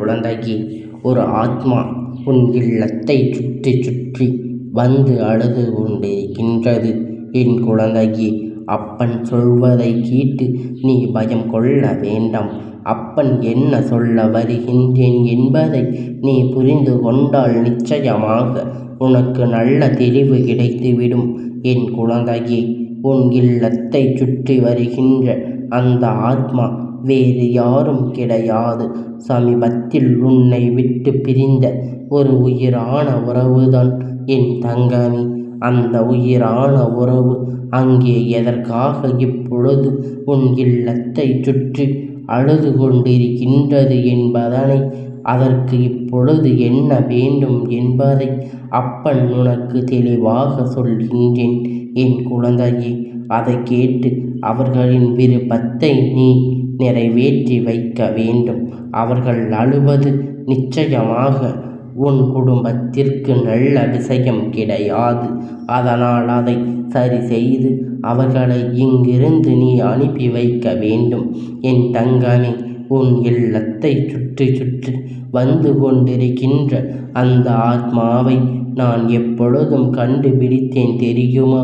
குழந்தையே, ஒரு ஆத்மா உன் இல்லத்தை சுற்றி சுற்றி வந்து அழுது கொண்டிருக்கின்றது. என் குழந்தையே, அப்பன் சொல்வதை கேட்டு நீ பயம் கொள்ள வேண்டாம். அப்பன் என்ன சொல்ல வருகின்றேன் என்பதை நீ புரிந்து கொண்டால் நிச்சயமாக உனக்கு நல்ல தெளிவு கிடைத்துவிடும். என் குழந்தையே, உன் இல்லத்தை சுற்றி வருகின்ற அந்த ஆத்மா வேறு யாரும் கிடையாது. சமீபத்தில் உன்னை விட்டு பிரிந்த ஒரு உயிரான உறவுதான் என் தங்கமே. அந்த உயிரான உறவு அங்கே எதற்காக இப்பொழுது உன் இல்லத்தை சுற்றி அழுது கொண்டிருக்கின்றது என்பதனை, அதற்கு இப்பொழுது என்ன வேண்டும் என்பதை அப்பன் உனக்கு தெளிவாக சொல்கின்றேன். என் குழந்தையே, அதை கேட்டு அவர்களின் விருப்பத்தை நீ நிறைவேற்றி வைக்க வேண்டும். அவர்கள் அழுவது நிச்சயமாக உன் குடும்பத்திற்கு நல்ல விஷயம் கிடையாது. அதனால் அதை சரி செய்து அவர்களை இங்கிருந்து நீ அனுப்பி வைக்க வேண்டும். என் தங்கமே, உன் இல்லத்தை சுற்றி சுற்றி வந்து கொண்டிருக்கின்ற அந்த ஆத்மாவை நான் எப்பொழுதும் கண்டுபிடித்தேன் தெரியுமா?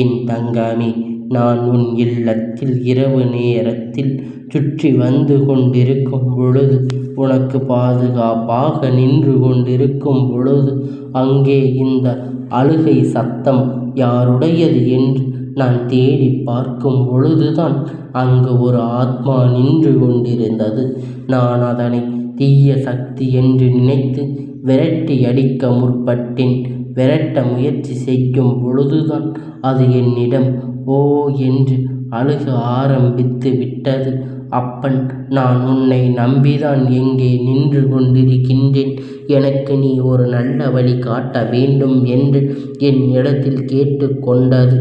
என் தங்கமே, நான் உன் இல்லத்தில் இரவு நேரத்தில் சுற்றி வந்து கொண்டிருக்கும் பொழுது, உனக்கு பாதுகாப்பாக நின்று கொண்டிருக்கும் பொழுது, அங்கே இந்த அழுகை சத்தம் யாருடையது என்று நான் தேடி பார்க்கும் பொழுதுதான் அங்கு ஒரு ஆத்மா நின்று கொண்டிருந்தது. நான் அதனை தீய சக்தி என்று நினைத்து விரட்டி அடிக்க முற்பட்டேன். விரட்ட முயற்சி செய்யும் பொழுதுதான் அது என்னிடம் ஓ என்று அழுக ஆரம்பித்து விட்டது. அப்பன், நான் உன்னை நம்பிதான் எங்கே நின்று கொண்டிருக்கின்றேன். எனக்கு நீ ஒரு நல்ல வழி காட்ட வேண்டும் என்று என் இடத்தில் கேட்டு கொண்டது.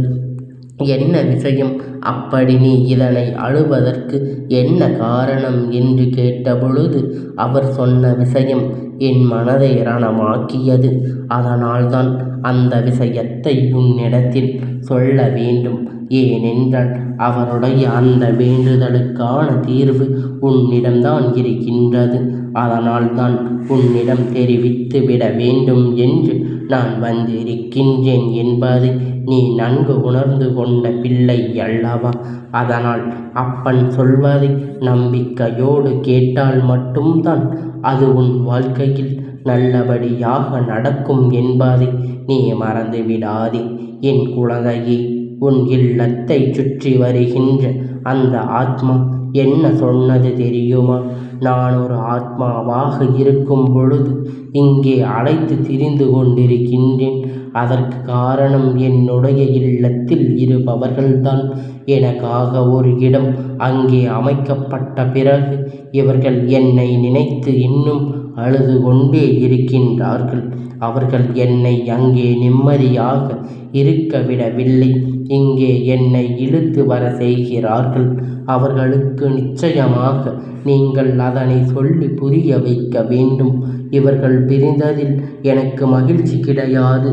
என்ன விஷயம்? அப்படி நீ இதனை அழுவதற்கு என்ன காரணம் என்று கேட்டபொழுது அவர் சொன்ன விஷயம் என் மனதை ரணமாக்கியது. அதனால்தான் அந்த விஷயத்தை உன்னிடத்தில் சொல்ல வேண்டும். ஏனென்றால் அவருடைய அந்த வேண்டுதலுக்கான தீர்வு உன்னிடம்தான் இருக்கின்றது. அதனால்தான் உன்னிடம் தெரிவித்து விட வேண்டும் என்று நான் வந்திருக்கின்றேன் என்பதை நீ நன்கு உணர்ந்து கொண்ட பிள்ளை அல்லவா? அதனால் அப்பன் சொல்வதை நம்பிக்கையோடு கேட்டால் மட்டும்தான் அது உன் வாழ்க்கையில் நல்லபடியாக நடக்கும் என்பதை நீ மறந்து விடாதே. என் குழந்தையே, உன் இல்லத்தை சுற்றி வருகின்ற அந்த ஆத்மா என்ன சொன்னது தெரியுமா? நான் ஒரு ஆத்மாவாக இருக்கும் பொழுது இங்கே அழைத்து திரிந்து கொண்டிருக்கின்றேன். அதற்கு காரணம் என்னுடைய இல்லத்தில் இருப்பவர்கள்தான். எனக்காக ஒரு இடம் அங்கே அமைக்கப்பட்ட பிறகு இவர்கள் என்னை நினைத்து இன்னும் அழுது கொண்டே இருக்கின்றார்கள். அவர்கள் என்னை அங்கே நிம்மதியாக இருக்க விடவில்லை. இங்கே என்னை இழுத்து வர செய்கிறார்கள். அவர்களுக்கு நிச்சயமாக நீங்கள் அதனை சொல்லி புரிய வைக்க வேண்டும். இவர்கள் பிரிந்ததில் எனக்கு மகிழ்ச்சி கிடையாது.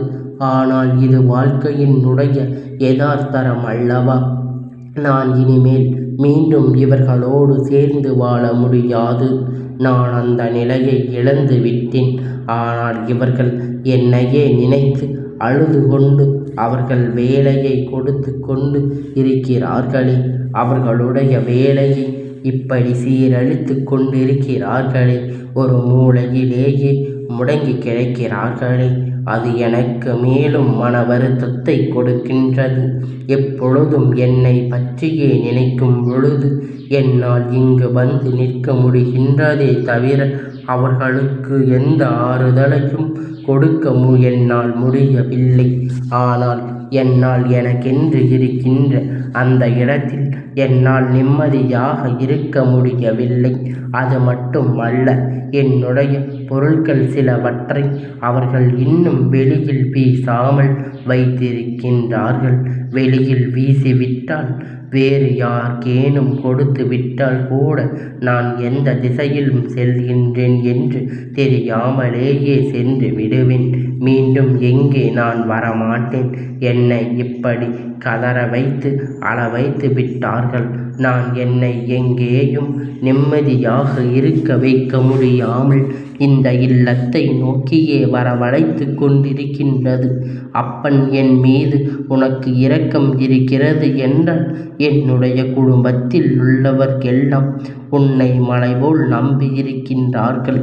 ஆனால் இது வாழ்க்கையினுடைய யதார்த்தம் அல்லவா? நான் இனிமேல் மீண்டும் இவர்களோடு சேர்ந்து வாழ முடியாது. நான் அந்த நிலையை இழந்து விட்டேன். ஆனால் இவர்கள் என்னையே நினைத்து அழுது கொண்டு அவர்கள் வேலையை கொடுத்து கொண்டு இருக்கிறார்களே, அவர்களுடைய வேலையை இப்படி சீரழித்து கொண்டிருக்கிறார்களே, ஒரு மூலையிலேயே முடங்கி கிடக்கிறார்களே, அது எனக்கு மேலும் மன வருத்தத்தை கொடுக்கின்றது. எப்பொழுதும் என்னை பற்றியே நினைக்கும் பொழுது என்னால் இங்கு வந்து நிற்க முடிகின்றதே தவிர அவர்களுக்கு எந்த ஆறுதலையும் கொடுக்க என்னால் முடியவில்லை. ஆனால் என்னால் எனக்கென்று இருக்கின்ற அந்த இடத்தில் என்னால் நிம்மதியாக இருக்க முடியவில்லை. அது மட்டும் அல்ல, என்னுடைய பொருட்கள் சிலவற்றை அவர்கள் இன்னும் வெளியில் வீசாமல் வைத்திருக்கின்றார்கள். வெளியில் வீசிவிட்டால், வேறு யாருக்கேனும் கொடுத்து விட்டால் கூட நான் எந்த திசையிலும் செல்கின்றேன் என்று தெரியாமலேயே சென்று விடுவேன். மீண்டும் எங்கே நான் வரமாட்டேன். என்னை இப்படி கதற வைத்து அழ வைத்து விட்டார்கள். நான் என்னை எங்கேயும் நிம்மதியாக இருக்க வைக்க முடியாமல் இந்த இல்லத்தை நோக்கியே வரவழைத்து கொண்டிருக்கின்றது. அப்பன் என் மீது உனக்கு இரக்கம் இருக்கிறது என்றால் என்னுடைய குடும்பத்தில் உள்ளவர்கெல்லாம் உன்னை மலைபோல் நம்பியிருக்கின்றார்கள்.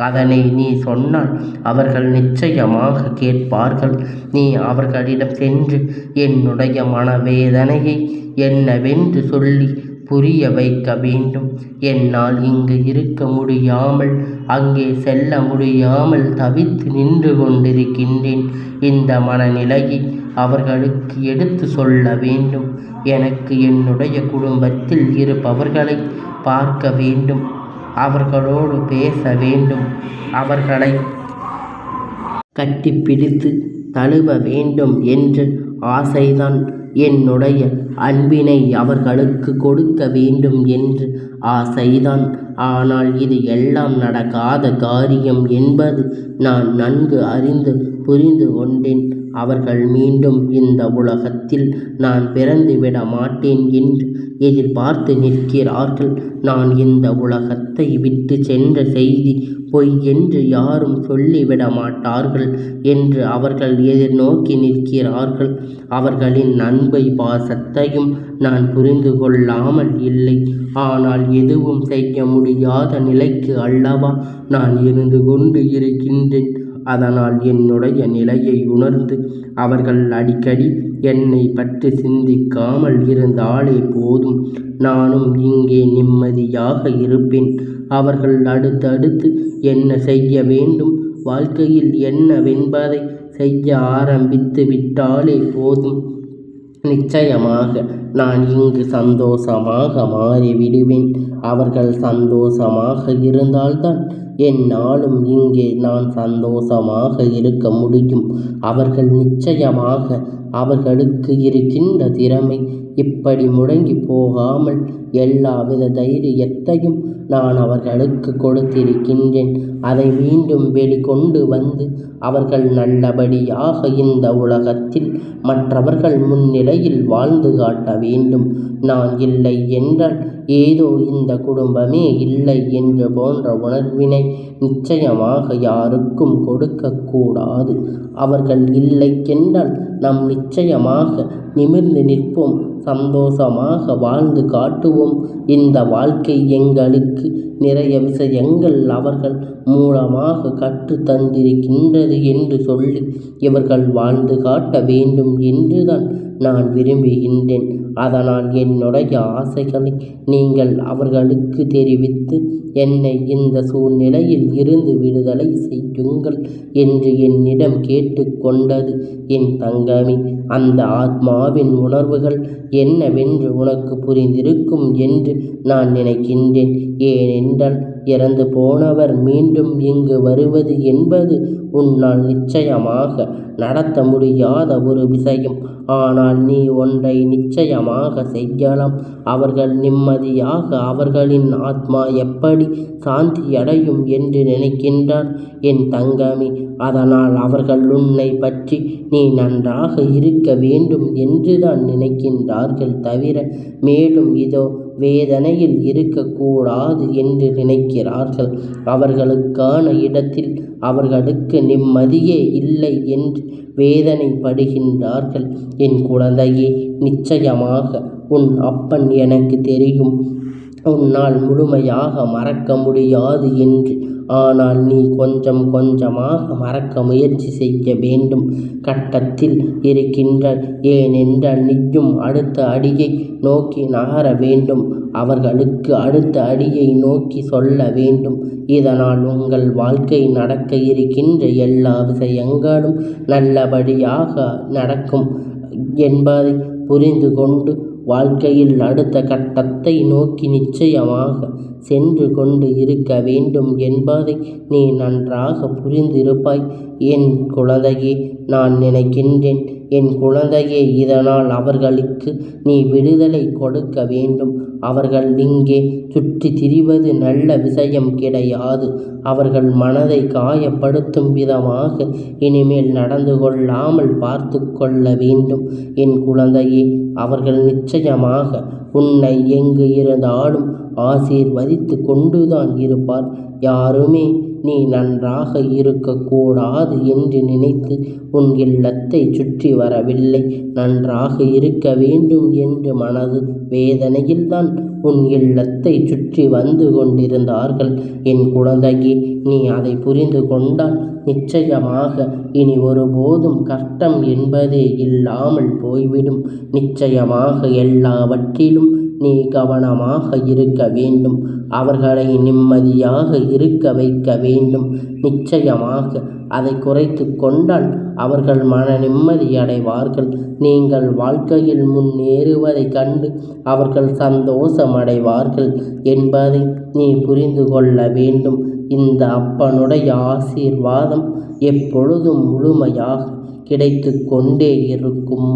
அதனை நீ சொன்னால் அவர்கள் நிச்சயமாக கேட்பார்கள். நீ அவர்களிடம் சென்று என்னுடைய மனவேதனையை என்னவென்று சொல்லி புரிய வைக்க வேண்டும். என்னால் இங்கு இருக்க முடியாமல் அங்கே செல்ல முடியாமல் தவித்து நின்று கொண்டிருக்கின்றேன். இந்த மனநிலையை அவர்களுக்கு எடுத்து சொல்ல வேண்டும். எனக்கு என்னுடைய குடும்பத்தில் இருப்பவர்களை பார்க்க வேண்டும், அவர்களோடு பேச வேண்டும், அவர்களை கட்டிப்பிடித்து தழுவ வேண்டும் என்ற ஆசைதான். என்னுடைய அன்பினை அவர்களுக்கு கொடுக்க வேண்டும் என்று ஆசைதான். ஆனால் இது எல்லாம் நடக்காத காரியம் என்பது நான் நன்கு அறிந்து புரிந்து கொண்டேன். அவர்கள் மீண்டும் இந்த உலகத்தில் நான் பிறந்துவிட மாட்டேன் என்று எதிர்பார்த்து நிற்கிறார்கள். நான் இந்த உலகத்தை விட்டு சென்ற செய்தி பொய் என்று யாரும் சொல்லிவிட மாட்டார்கள் என்று அவர்கள் எதிர்நோக்கி நிற்கிறார்கள். அவர்களின் அன்பை பாசத்தையும் நான் புரிந்து கொள்ளாமல் இல்லை. ஆனால் எதுவும் செய்ய முடியாத நிலைக்கு அல்லவா நான் இருந்து கொண்டு இருக்கின்றேன். அதனால் என்னுடைய நிலையை உணர்ந்து அவர்கள் அடிக்கடி என்னை பற்றி சிந்திக்காமல் இருந்தாலே போதும். நானும் இங்கே நிம்மதியாக இருப்பேன். அவர்கள் அடுத்தடுத்து என்ன செய்ய வேண்டும், வாழ்க்கையில் என்னவென்பதை செய்ய ஆரம்பித்து விட்டாலே போதும். நிச்சயமாக நான் இங்கு சந்தோஷமாக மாறிவிடுவேன். அவர்கள் சந்தோஷமாக இருந்தால்தான் என்னாலும் இங்கே நான் சந்தோஷமாக இருக்க முடியும். அவர்கள் நிச்சயமாக அவர்களுக்கு இருக்கின்ற திறமை இப்படி முடங்கி போகாமல் எல்லாவித தைரியத்தையும் நான் அவர்களுக்கு கொடுத்திருக்கின்றேன். அதை மீண்டும் வெளிக்கொண்டு வந்து அவர்கள் நல்லபடியாக இந்த உலகத்தில் மற்றவர்கள் முன்னிலையில் வாழ்ந்து காட்ட வேண்டும். நான் இல்லை என்றால் ஏதோ இந்த குடும்பமே இல்லை என்று போன்ற உணர்வினை நிச்சயமாக யாருக்கும் கொடுக்கக்கூடாது. அவர்கள் இல்லை என்றால் நாம் நிச்சயமாக நிமிர்ந்து நிற்போம், சந்தோஷமாக வாழ்ந்து காட்டுவோம். இந்த வாழ்க்கை எங்களுக்கு நிறைய விஷயங்கள் அவர்கள் மூலமாக கற்று தந்திருக்கின்றது என்று சொல்லி இவர்கள் வாழ்ந்து காட்ட வேண்டும் என்றுதான் நான் விரும்புகின்றேன். அதனால் என்னுடைய ஆசைகளை நீங்கள் அவர்களுக்கு தெரிவித்து என்னை இந்த சூழ்நிலையில் இருந்து விடுதலை செய்யுங்கள் என்று என்னிடம் கேட்டுக்கொண்டது என் தங்கமே. அந்த ஆத்மாவின் உணர்வுகள் என்னவென்று உனக்கு புரிந்திருக்கும் என்று நான் நினைக்கின்றேன். ஏனென்றால் இறந்து போனவர் மீண்டும் இங்கு வருவது என்பது உன்னால் நிச்சயமாக நடத்த முடியாத ஒரு விஷயம். ஆனால் நீ ஒன்றை நிச்சயமாக செய்யலாம். அவர்கள் நிம்மதியாக அவர்களின் ஆத்மா எப்படி சாந்தியடையும் என்று நினைக்கின்றார் என் தங்கமே. அதனால் அவர்கள் உன்னை பற்றி நீ நன்றாக இருக்க வேண்டும் என்றுதான் நினைக்கின்றார்கள் தவிர மேலும் இதோ வேதனையில் இருக்கக்கூடாது என்று நினைக்கிறார்கள். அவர்களுக்கான இடத்தில் அவர்களுக்கு நிம்மதியே இல்லை என்று வேதனைப்படுகின்றார்கள். என் குழந்தையே, நிச்சயமாக உன் அப்பன் எனக்கு தெரியும். உன்னால் முழுமையாக மறக்க முடியாது என்று. ஆனால் நீ கொஞ்சம் கொஞ்சமாக மறக்க முயற்சி செய்ய வேண்டும் கட்டத்தில் இருக்கின்றாய். ஏனென்றால் நீயும் அடுத்த அடியை நோக்கி நகர வேண்டும். அவர்களுக்கு அடுத்த அடியை நோக்கி சொல்ல வேண்டும். இதனால் உங்கள் வாழ்க்கை நடக்க இருக்கின்ற எல்லா விஷயங்களும் நல்லபடியாக நடக்கும் என்பதை புரிந்து கொண்டு வாழ்க்கையில் அடுத்த கட்டத்தை நோக்கி நிச்சயமாக சென்று கொண்டு இருக்க வேண்டும் என்பதை நீ நன்றாக புரிந்திருப்பாய். என் குழந்தையே, நான் நினைக்கின்றேன் என் குழந்தையே, இதனால் அவர்களுக்கு நீ விடுதலை கொடுக்க வேண்டும். அவர்கள் இங்கே சுற்றி திரிவது நல்ல விஷயம் கிடையாது. அவர்கள் மனதை காயப்படுத்தும் விதமாக இனிமேல் நடந்து கொள்ளாமல் பார்த்து கொள்ள வேண்டும். என் குழந்தையே, அவர்கள் நிச்சயமாக உன்னை எங்கு இருந்தாலும் ஆசீர்வதித்து கொண்டுதான் இருப்பார். யாருமே நீ நன்றாக இருக்கக்கூடாது என்று நினைத்து உன் இல்லத்தை சுற்றி வரவில்லை. நன்றாக இருக்க வேண்டும் என்று மனது வேதனையில்தான் உன் இல்லத்தை சுற்றி வந்து கொண்டிருந்தார்கள். என் குழந்தையே, நீ அதை புரிந்து கொண்டால் நிச்சயமாக இனி ஒருபோதும் கஷ்டம் என்பதே இல்லாமல் போய்விடும். நிச்சயமாக எல்லாவற்றிலும் நீ கவனமாக இருக்க வேண்டும். அவர்களை நிம்மதியாக இருக்க வைக்க வேண்டும். நிச்சயமாக அதை குறைத்து கொண்டால் அவர்கள் மன நிம்மதி அடைவார்கள். நீங்கள் வாழ்க்கையில் முன்னேறுவதைக் கண்டு அவர்கள் சந்தோஷமடைவார்கள் என்பதை நீ புரிந்து கொள்ள வேண்டும். இந்த அப்பனுடைய ஆசீர்வாதம் எப்பொழுதும் முழுமையாக கிடைத்து கொண்டே இருக்கும்.